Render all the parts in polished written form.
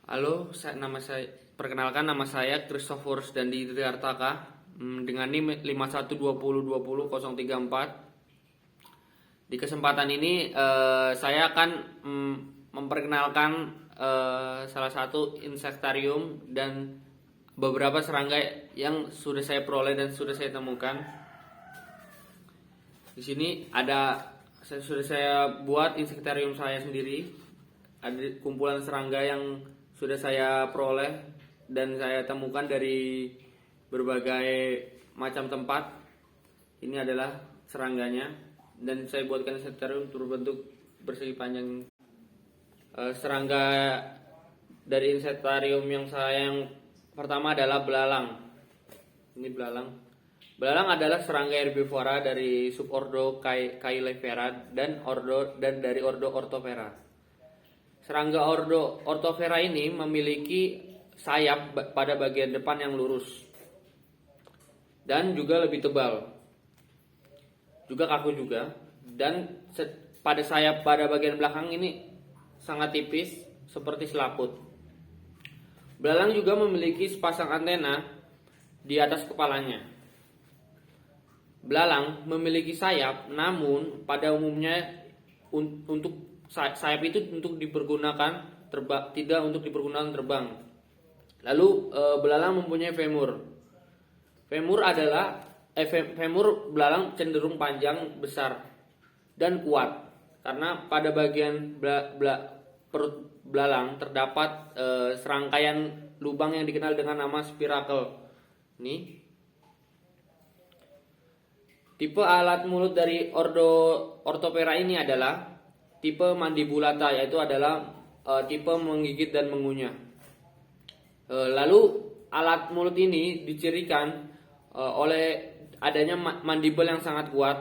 Halo, perkenalkan nama saya Christopher Dandi Triartaka dengan NIM 512020.034. Di kesempatan ini saya akan memperkenalkan salah satu insektarium dan beberapa serangga yang sudah saya peroleh dan sudah saya temukan. Di sini sudah saya buat insektarium saya sendiri. Ada kumpulan serangga yang sudah saya peroleh dan saya temukan dari berbagai macam tempat. Ini adalah serangganya dan saya buatkan insektarium berbentuk persegi panjang. Serangga dari insektarium yang pertama adalah belalang. Ini belalang. Belalang adalah serangga herbivora dari subordo Caelifera dan dari ordo Orthoptera. Serangga ordo Orthoptera ini memiliki sayap pada bagian depan yang lurus dan juga lebih tebal, juga kaku juga, dan pada sayap pada bagian belakang ini sangat tipis seperti selaput. Belalang juga memiliki sepasang antena di atas kepalanya. Belalang memiliki sayap, namun pada umumnya untuk sayap itu untuk dipergunakan terbang, tidak untuk dipergunakan terbang. Lalu belalang mempunyai femur. Femur belalang cenderung panjang, besar, dan kuat karena pada bagian perut belalang terdapat serangkaian lubang yang dikenal dengan nama spiracle. Ini tipe alat mulut dari ordo Orthoptera ini adalah tipe mandibulata, yaitu adalah tipe menggigit dan mengunyah. Lalu alat mulut ini dicirikan oleh adanya mandibel yang sangat kuat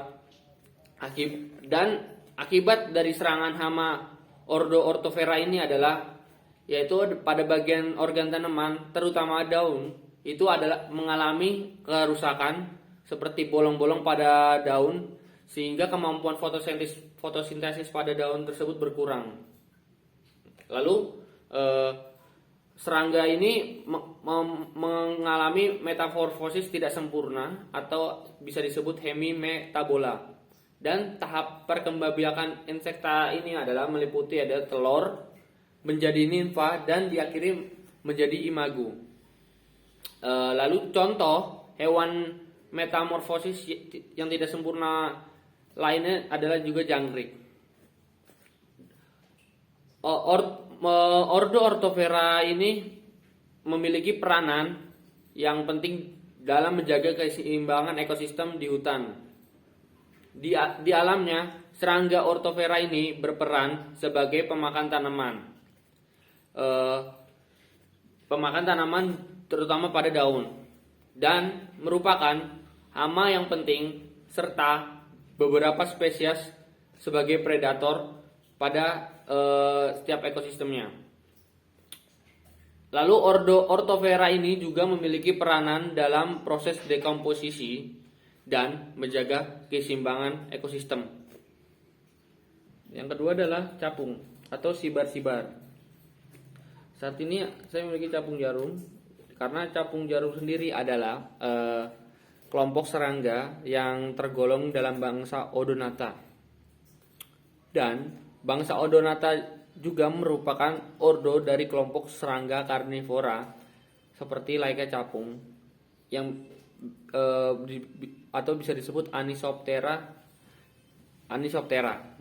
dan akibat dari serangan hama ordo Orthoptera ini adalah yaitu pada bagian organ tanaman terutama daun itu adalah mengalami kerusakan seperti bolong-bolong pada daun sehingga kemampuan fotosintesis pada daun tersebut berkurang. Lalu serangga ini mengalami metamorfosis tidak sempurna atau bisa disebut hemimetabola. Dan tahap perkembangbiakan insekta ini adalah meliputi ada telur, menjadi nimfa, dan diakhiri menjadi imago. Lalu contoh hewan metamorfosis yang tidak sempurna lainnya adalah juga jangkrik. Ordo Orthoptera ini memiliki peranan yang penting dalam menjaga keseimbangan ekosistem di hutan. Di alamnya, serangga Orthoptera ini berperan sebagai pemakan tanaman. Pemakan tanaman terutama pada daun dan merupakan hama yang penting serta beberapa spesies sebagai predator pada setiap ekosistemnya. Lalu ordo Orthoptera ini juga memiliki peranan dalam proses dekomposisi dan menjaga keseimbangan ekosistem. Yang kedua adalah capung atau sibar-sibar. Saat ini saya memiliki capung jarum karena capung jarum sendiri adalah kelompok serangga yang tergolong dalam bangsa Odonata. Dan bangsa Odonata juga merupakan ordo dari kelompok serangga karnivora seperti layaknya capung yang atau bisa disebut Anisoptera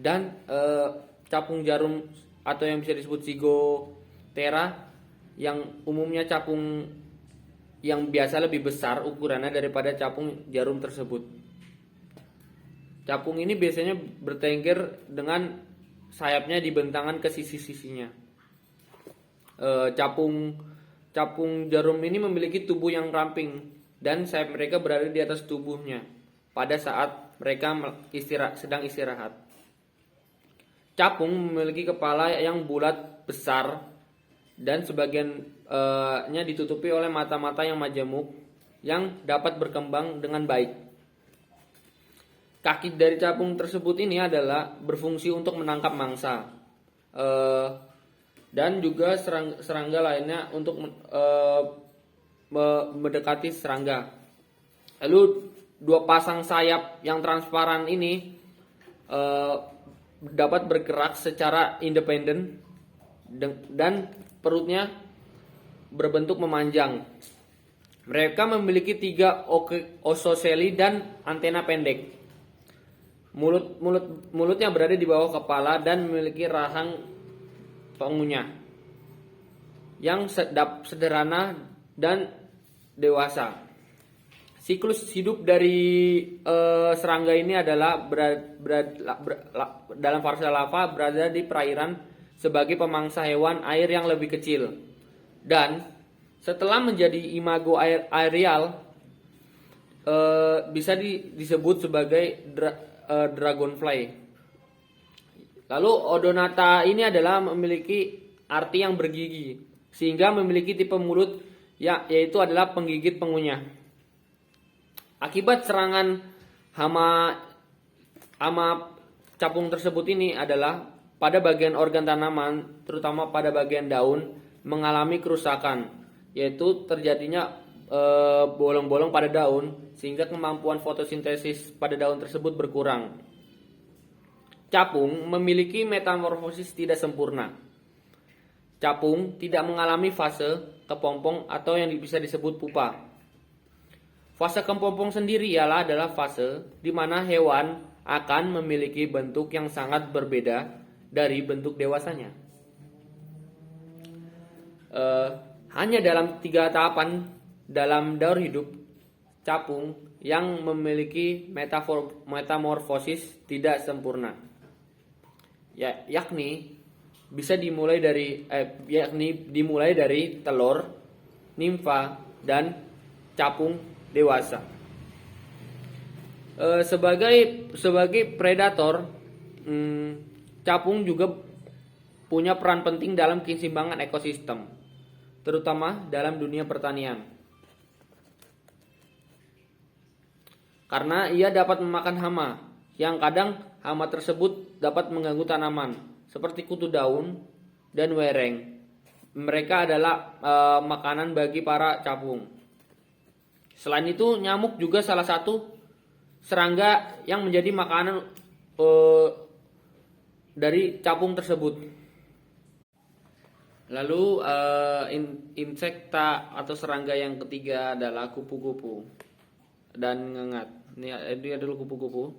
dan capung jarum atau yang bisa disebut Zygoptera yang umumnya capung yang biasa lebih besar ukurannya daripada capung jarum tersebut. Capung ini biasanya bertengger dengan sayapnya dibentangkan ke sisi-sisinya. Capung jarum ini memiliki tubuh yang ramping dan sayap mereka berada di atas tubuhnya pada saat mereka sedang istirahat. Capung memiliki kepala yang bulat besar dan sebagiannya ditutupi oleh mata-mata yang majemuk yang dapat berkembang dengan baik. Kaki dari capung tersebut ini adalah berfungsi untuk menangkap mangsa. dan juga serangga lainnya untuk mendekati serangga. Lalu dua pasang sayap yang transparan ini dapat bergerak secara independen dan perutnya berbentuk memanjang. Mereka memiliki 3 ososeli dan antena pendek. Mulutnya berada di bawah kepala dan memiliki rahang pengunyah yang sederhana dan dewasa. Siklus hidup dari serangga ini adalah dalam fase larva berada di perairan sebagai pemangsa hewan air yang lebih kecil, dan setelah menjadi imago aerial bisa disebut sebagai dragonfly. Lalu Odonata ini adalah memiliki arti yang bergigi, sehingga memiliki tipe mulut yaitu adalah penggigit pengunyah. Akibat serangan hama capung tersebut ini adalah pada bagian organ tanaman, terutama pada bagian daun, mengalami kerusakan, yaitu terjadinya bolong-bolong pada daun, sehingga kemampuan fotosintesis pada daun tersebut berkurang. Capung memiliki metamorfosis tidak sempurna. Capung tidak mengalami fase kepompong atau yang bisa disebut pupa. Fase kepompong sendiri adalah fase di mana hewan akan memiliki bentuk yang sangat berbeda dari bentuk dewasanya. Hanya dalam 3 tahapan dalam daur hidup capung yang memiliki metamorfosis tidak sempurna, yakni dimulai dari telur, nimfa, dan capung dewasa. Sebagai predator, capung juga punya peran penting dalam keseimbangan ekosistem, terutama dalam dunia pertanian. Karena ia dapat memakan hama, yang kadang hama tersebut dapat mengganggu tanaman, seperti kutu daun dan wereng. Mereka adalah makanan bagi para capung. Selain itu, nyamuk juga salah satu serangga yang menjadi makanan dari capung tersebut. Lalu insekta atau serangga yang ketiga adalah kupu-kupu dan ngengat. Ini adalah kupu-kupu,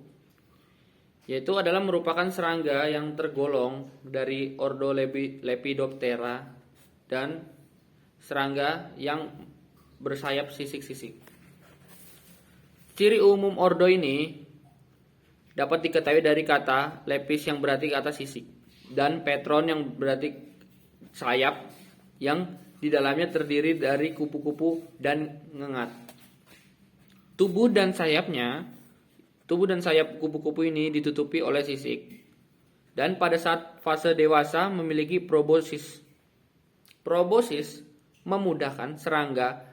yaitu adalah merupakan serangga yang tergolong dari ordo Lepidoptera dan serangga yang bersayap sisik-sisik. Ciri umum ordo ini dapat diketahui dari kata lepis yang berarti kata sisik, dan petron yang berarti sayap, yang di dalamnya terdiri dari kupu-kupu dan ngengat. Tubuh dan sayap kupu-kupu ini ditutupi oleh sisik, dan pada saat fase dewasa memiliki proboscis. Proboscis memudahkan serangga,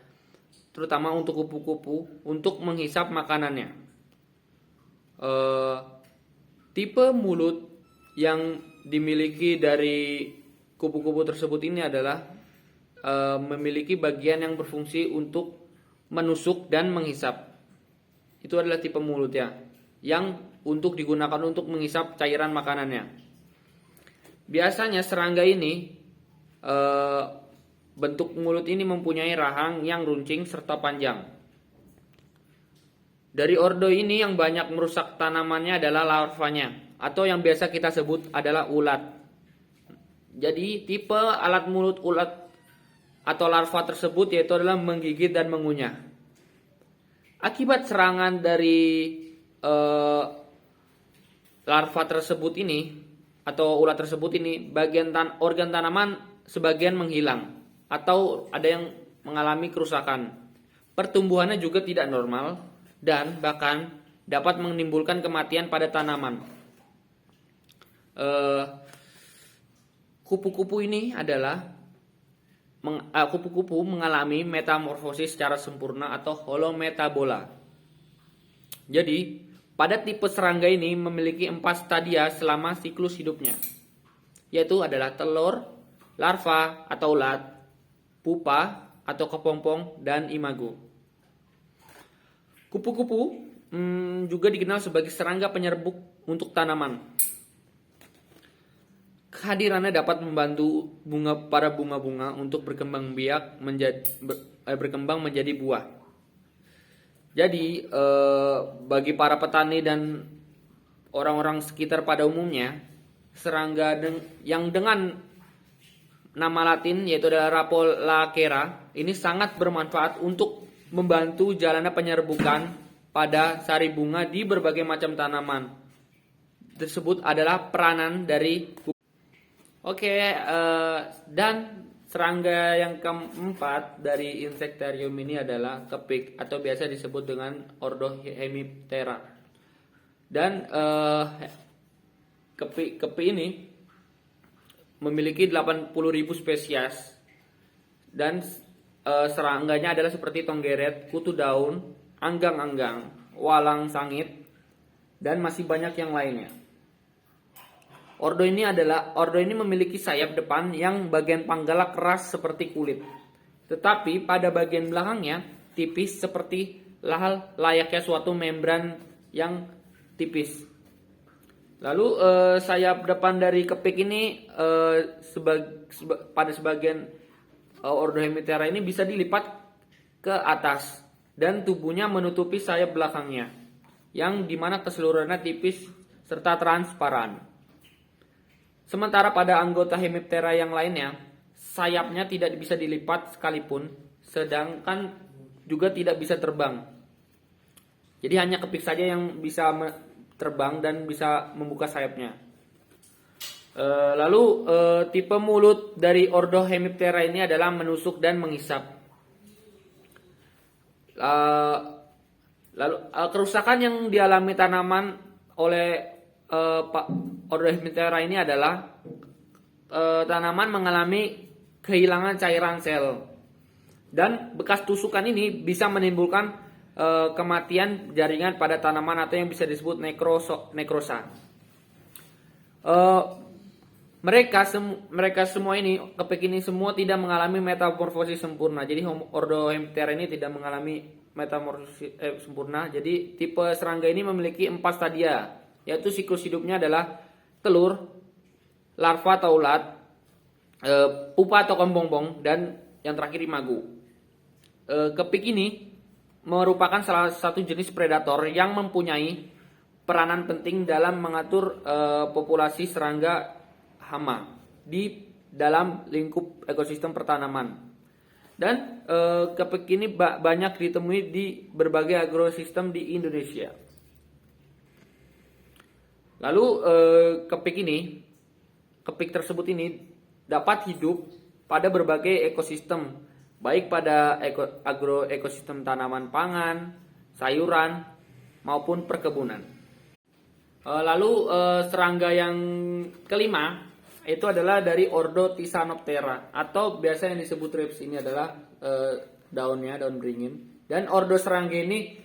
terutama untuk kupu-kupu, untuk menghisap makanannya. Tipe mulut yang dimiliki dari kupu-kupu tersebut ini adalah memiliki bagian yang berfungsi untuk menusuk dan menghisap. Itu adalah tipe mulutnya, yang untuk digunakan untuk menghisap cairan makanannya. Biasanya serangga ini bentuk mulut ini mempunyai rahang yang runcing serta panjang. Dari ordo ini yang banyak merusak tanamannya adalah larvanya, atau yang biasa kita sebut adalah ulat. Jadi tipe alat mulut ulat atau larva tersebut yaitu adalah menggigit dan mengunyah. Akibat serangan dari larva tersebut ini atau ulat tersebut ini, bagian organ tanaman sebagian menghilang atau ada yang mengalami kerusakan. Pertumbuhannya juga tidak normal dan bahkan dapat menimbulkan kematian pada tanaman. Kupu-kupu mengalami metamorfosis secara sempurna atau holometabola. Jadi, pada tipe serangga ini memiliki 4 stadia selama siklus hidupnya, yaitu adalah telur, larva atau ulat, pupa atau kepompong, dan imago. Kupu-kupu juga dikenal sebagai serangga penyerbuk untuk tanaman. Kehadirannya dapat membantu para bunga-bunga untuk berkembang biak berkembang menjadi buah. Jadi bagi para petani dan orang-orang sekitar pada umumnya, serangga yang dengan nama Latin yaitu adalah Rapolacera ini sangat bermanfaat untuk membantu jalannya penyerbukan pada sari bunga di berbagai macam tanaman. Tersebut adalah peranan dari dan serangga yang keempat dari Insectarium ini adalah kepik atau biasa disebut dengan ordo Hemiptera. Dan kepik ini memiliki 80.000 spesies dan serangganya adalah seperti tonggeret, kutu daun, anggang-anggang, walang sangit, dan masih banyak yang lainnya. Ordo ini memiliki sayap depan yang bagian panggala keras seperti kulit, tetapi pada bagian belakangnya tipis seperti layaknya suatu membran yang tipis. Lalu sayap depan dari kepik ini pada sebagian ordo Hemiptera ini bisa dilipat ke atas dan tubuhnya menutupi sayap belakangnya, yang dimana keseluruhannya tipis serta transparan. Sementara pada anggota Hemiptera yang lainnya, sayapnya tidak bisa dilipat sekalipun, sedangkan juga tidak bisa terbang. Jadi hanya kepik saja yang bisa terbang dan bisa membuka sayapnya. Lalu tipe mulut dari ordo Hemiptera ini adalah menusuk dan mengisap. Lalu kerusakan yang dialami tanaman oleh ordo Hemiptera ini adalah tanaman mengalami kehilangan cairan sel, dan bekas tusukan ini bisa menimbulkan kematian jaringan pada tanaman atau yang bisa disebut nekrosa. Mereka semua ini, kepik ini semua tidak mengalami metamorfosis sempurna. Jadi ordo Hemiptera ini tidak mengalami metamorfosis sempurna. Jadi tipe serangga ini memiliki 4 stadia, yaitu siklus hidupnya adalah telur, larva atau ulat, pupa atau kepompong, dan yang terakhir imago. Kepik ini merupakan salah satu jenis predator yang mempunyai peranan penting dalam mengatur populasi serangga hama di dalam lingkup ekosistem pertanaman. Dan kepik ini banyak ditemui di berbagai agrosistem di Indonesia. Lalu kepik tersebut ini dapat hidup pada berbagai ekosistem, baik pada ekosistem tanaman pangan, sayuran, maupun perkebunan. Lalu serangga yang kelima itu adalah dari ordo Thysanoptera atau biasa yang disebut thrips. Ini adalah daunnya, daun beringin. Dan ordo serangga ini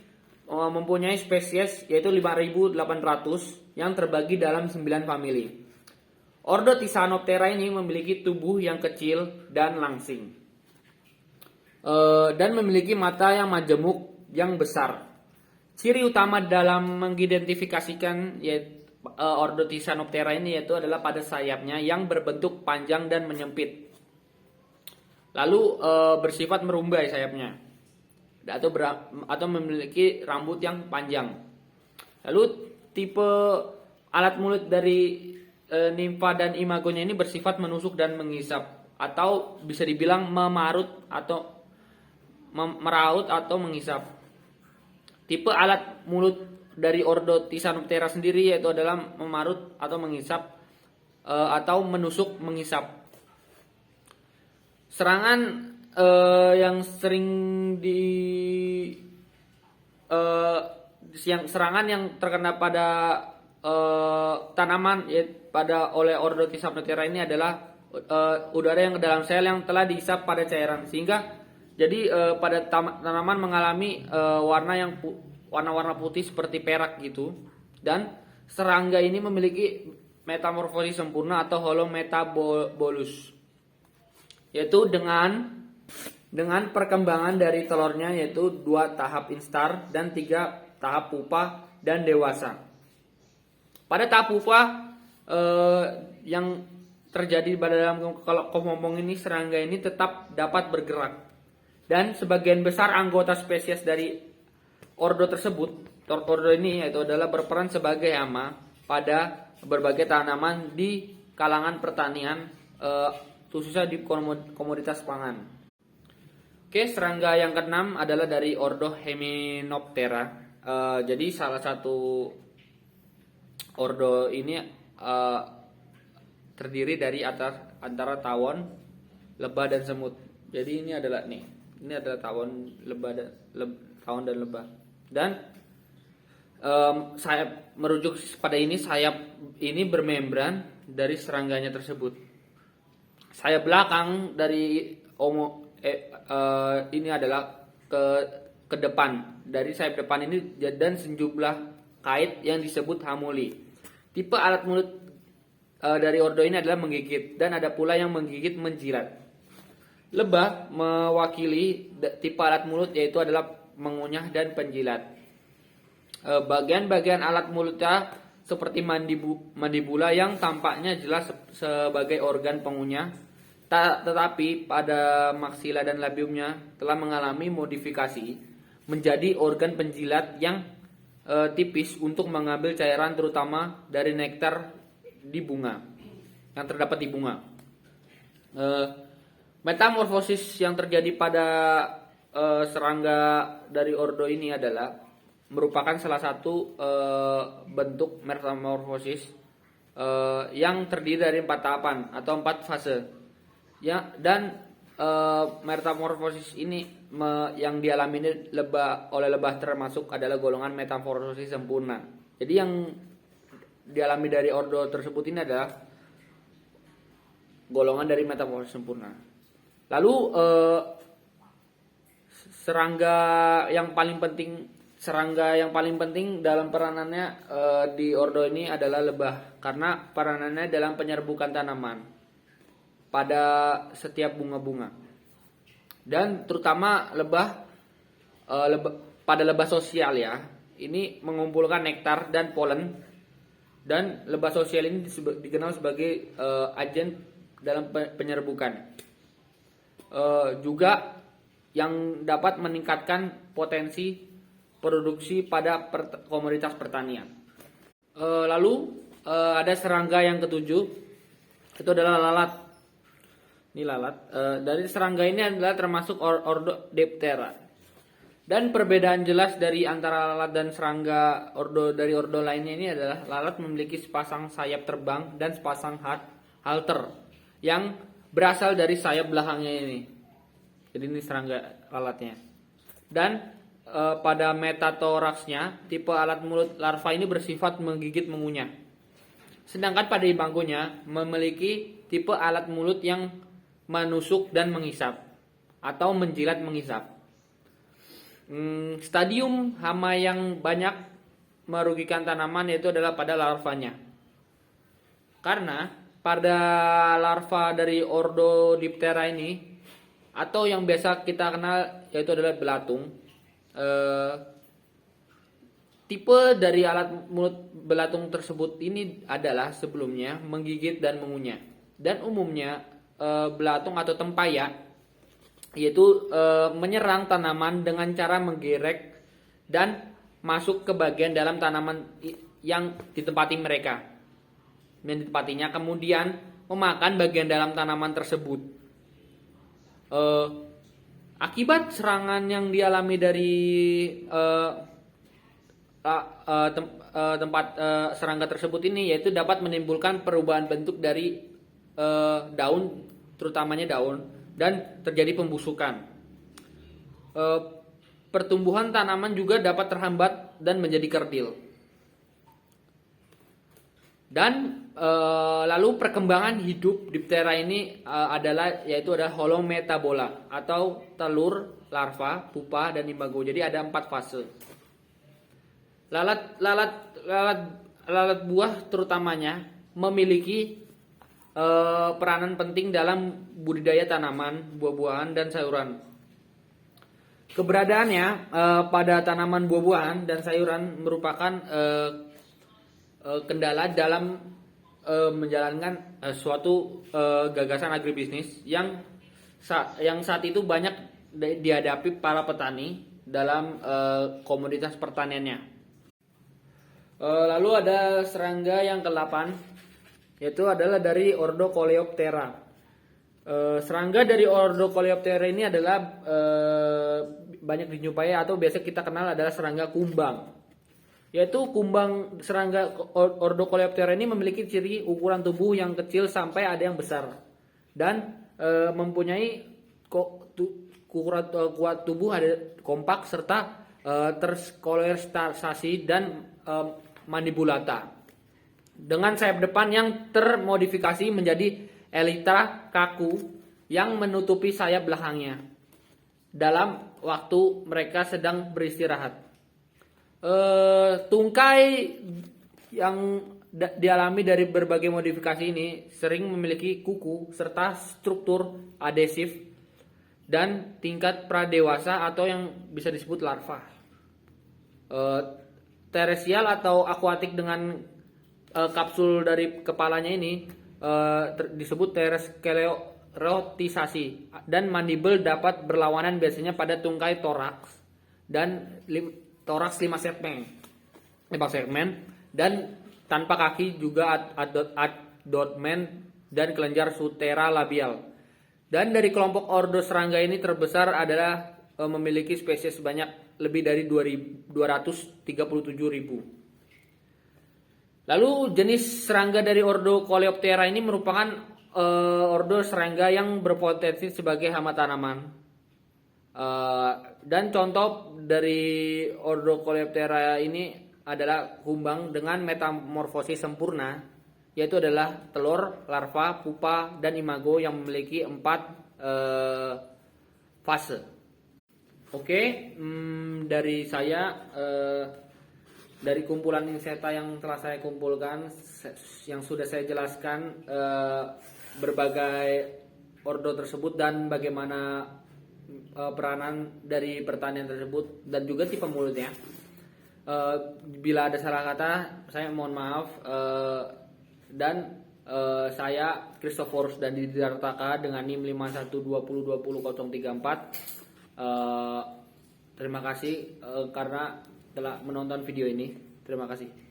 mempunyai spesies yaitu 5.800 yang terbagi dalam 9 famili. Ordo Thysanoptera ini memiliki tubuh yang kecil dan langsing, dan memiliki mata yang majemuk yang besar. Ciri utama dalam mengidentifikasikan ordo Thysanoptera ini yaitu adalah pada sayapnya yang berbentuk panjang dan menyempit, lalu bersifat merumbai sayapnya, atau memiliki rambut yang panjang. Lalu tipe alat mulut dari nimfa dan imagonya ini bersifat menusuk dan mengisap, atau bisa dibilang meraut atau mengisap. Tipe alat mulut dari ordo Thysanoptera sendiri yaitu adalah memarut atau mengisap atau menusuk mengisap. Serangan yang sering serangan yang terkena pada tanaman oleh ordo Thysanoptera ini adalah udara yang ke dalam sel yang telah diisap pada cairan, sehingga jadi pada tanaman mengalami warna-warna putih seperti perak gitu. Dan serangga ini memiliki metamorfosis sempurna atau holometabolus. yaitu dengan perkembangan dari telurnya, yaitu 2 tahap instar dan 3 tahap pupa dan dewasa. Pada tahap pupa yang terjadi pada dalam kepompong ini, serangga ini tetap dapat bergerak, dan sebagian besar anggota spesies dari ordo tersebut, ordo ini yaitu adalah berperan sebagai hama pada berbagai tanaman di kalangan pertanian, khususnya di komoditas pangan. Oke, serangga yang keenam adalah dari ordo Hymenoptera. Jadi salah satu ordo ini terdiri dari antara tawon, lebah dan semut. Jadi ini adalah tawon, lebah dan tawon dan lebah. Dan sayap, merujuk pada ini, sayap ini bermembran dari serangganya tersebut. Sayap belakang dari ini adalah ke depan. Dari sayap depan ini dan sejumlah kait yang disebut hamuli. Tipe alat mulut dari ordo ini adalah menggigit, dan ada pula yang menggigit menjilat. Lebah mewakili tipe alat mulut, yaitu adalah mengunyah dan penjilat. Bagian-bagian alat mulutnya seperti mandibula yang tampaknya jelas sebagai organ pengunyah, tetapi pada maksila dan labiumnya telah mengalami modifikasi menjadi organ penjilat yang tipis untuk mengambil cairan, terutama dari nektar di bunga yang terdapat di bunga. Metamorfosis yang terjadi pada serangga dari ordo ini merupakan salah satu bentuk metamorfosis yang terdiri dari 4 tahapan atau 4 fase. Ya, dan metamorfosis ini yang dialami oleh lebah termasuk adalah golongan metamorfosis sempurna. Jadi yang dialami dari ordo tersebut ini adalah golongan dari metamorfosis sempurna. Lalu serangga yang paling penting dalam peranannya di ordo ini adalah lebah, karena peranannya dalam penyerbukan tanaman pada setiap bunga-bunga, dan terutama pada lebah sosial ya, ini mengumpulkan nektar dan polen, dan lebah sosial ini dikenal sebagai agen dalam penyerbukan, juga yang dapat meningkatkan potensi produksi pada komoditas pertanian. Lalu ada serangga yang ketujuh, itu adalah lalat. Ini lalat. Dari serangga ini adalah termasuk ordo Diptera. Dan perbedaan jelas dari antara lalat dan serangga dari ordo lainnya ini adalah lalat memiliki sepasang sayap terbang dan sepasang halter yang berasal dari sayap belakangnya ini. Jadi ini serangga lalatnya. Dan pada metatoraksnya, tipe alat mulut larva ini bersifat menggigit mengunyah. Sedangkan pada imbagonya memiliki tipe alat mulut yang menusuk dan menghisap atau menjilat menghisap. Stadium hama yang banyak merugikan tanaman yaitu adalah pada larvanya. Karena pada larva dari ordo Diptera ini, atau yang biasa kita kenal yaitu adalah belatung, tipe dari alat mulut belatung tersebut ini adalah sebelumnya menggigit dan mengunyah. Dan umumnya belatung atau tempayan yaitu menyerang tanaman dengan cara menggerek dan masuk ke bagian dalam tanaman yang ditempati mereka. Yang ditempatinya kemudian memakan bagian dalam tanaman tersebut. Akibat serangan yang dialami dari tempat serangga tersebut ini, yaitu dapat menimbulkan perubahan bentuk dari daun, terutamanya daun, dan terjadi pembusukan. Pertumbuhan tanaman juga dapat terhambat dan menjadi kerdil. Dan lalu perkembangan hidup Diptera ini yaitu adalah holometabola atau telur, larva, pupa, dan imbago. Jadi ada 4 fase. Lalat buah terutamanya memiliki peranan penting dalam budidaya tanaman, buah-buahan dan sayuran. Keberadaannya pada tanaman buah-buahan dan sayuran merupakan kendala dalam menjalankan suatu gagasan agribisnis yang saat itu banyak dihadapi para petani dalam komoditas pertaniannya. Lalu ada serangga yang ke-8, yaitu adalah dari ordo Coleoptera. Serangga dari ordo Coleoptera ini adalah banyak dijumpai atau biasa kita kenal adalah serangga kumbang. Yaitu kumbang serangga ordo Coleoptera ini memiliki ciri ukuran tubuh yang kecil sampai ada yang besar dan mempunyai kuat tubuh ada kompak serta tersklerotisasi dan mandibulata dengan sayap depan yang termodifikasi menjadi elytra kaku yang menutupi sayap belakangnya dalam waktu mereka sedang beristirahat. Tungkai yang dialami dari berbagai modifikasi ini sering memiliki kuku serta struktur adhesif dan tingkat pradewasa atau yang bisa disebut larva. Teresial atau akuatik dengan kapsul dari kepalanya ini disebut tersklerotisasi dan mandibel dapat berlawanan biasanya pada tungkai toraks dan toraks 5 segmen dan tanpa kaki juga abdomen dan kelenjar sutera labial. Dan dari kelompok ordo serangga ini terbesar adalah memiliki spesies sebanyak lebih dari 237.000. Lalu jenis serangga dari ordo Coleoptera ini merupakan ordo serangga yang berpotensi sebagai hama tanaman. Dan contoh dari ordo Coleoptera ini adalah kumbang dengan metamorfosis sempurna, yaitu adalah telur, larva, pupa, dan imago yang memiliki 4 fase. Oke, dari saya dari kumpulan insekta yang telah saya kumpulkan, yang sudah saya jelaskan berbagai ordo tersebut dan bagaimana peranan dari pertanian tersebut dan juga tipe mulutnya. Bila ada salah kata, saya mohon maaf. Dan saya Christophorus dan Didartaka dengan NIM 5120200034. Terima kasih karena telah menonton video ini. Terima kasih.